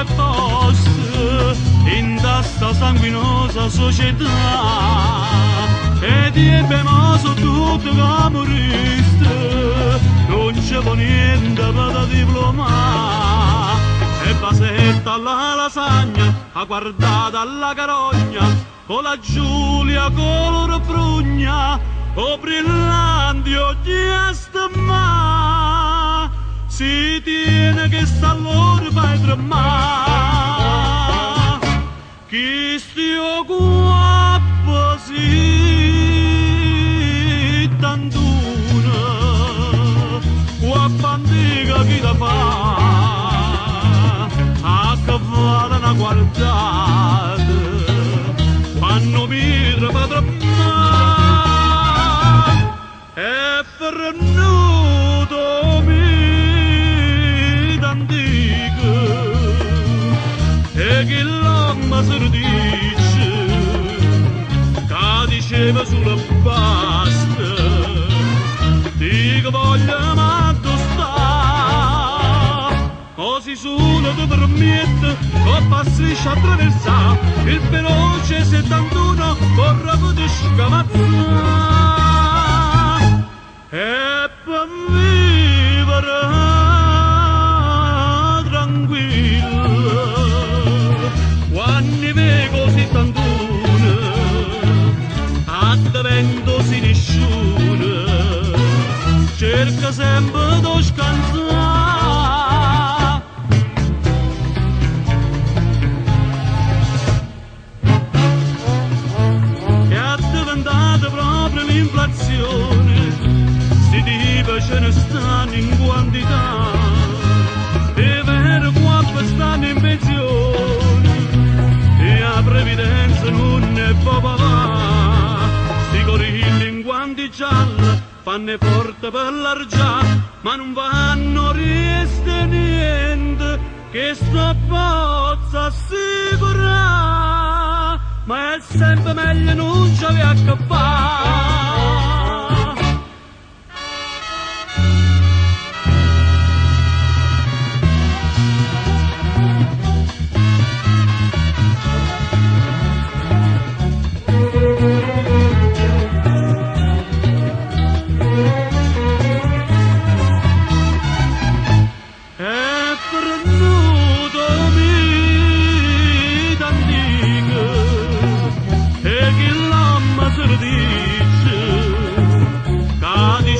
è posto in questa sanguinosa società e ti ebbe su tutto che moriste, non c'è niente per diplomare. E Basetta alla lasagna ha guardato alla carogna con la Giulia color prugna o brillanti occhi a stemma si tiene che sta allora fai tremare chi stia qua così tantuna qua bandiga chi da fa a cavallo una guardata quando mi trova è fernuto mi d'antico e che l'uomo si dice che diceva sulla basta dico voglio matto sta così solo ti permette che passisci attraversare il veloce 71 corre per scamazzare e per vivere tranquillo quando mi così tantuna addiventosi nessuno cerca sempre di scansare è diventata proprio l'inflazione si dice ce ne stanno in quantità è vero quanto stanno in pensione e la previdenza non è papà sti corilli in guanti gialli fanno forte per l'argiare ma non vanno rieste niente che sta pozza assicura ma è sempre meglio non ci avere a che fare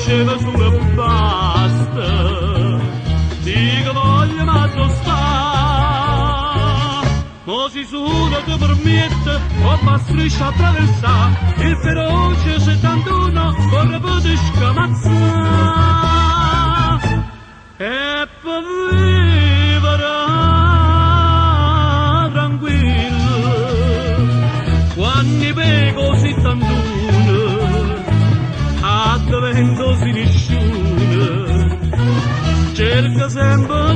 diceva sulla basta dico voglio matto sta mo si suda ti permette o striscia attraversare il feroce 71 corre per scamazzare e per vivere tranquillo quando mi così tanto addiventosi nessuno cerca sempre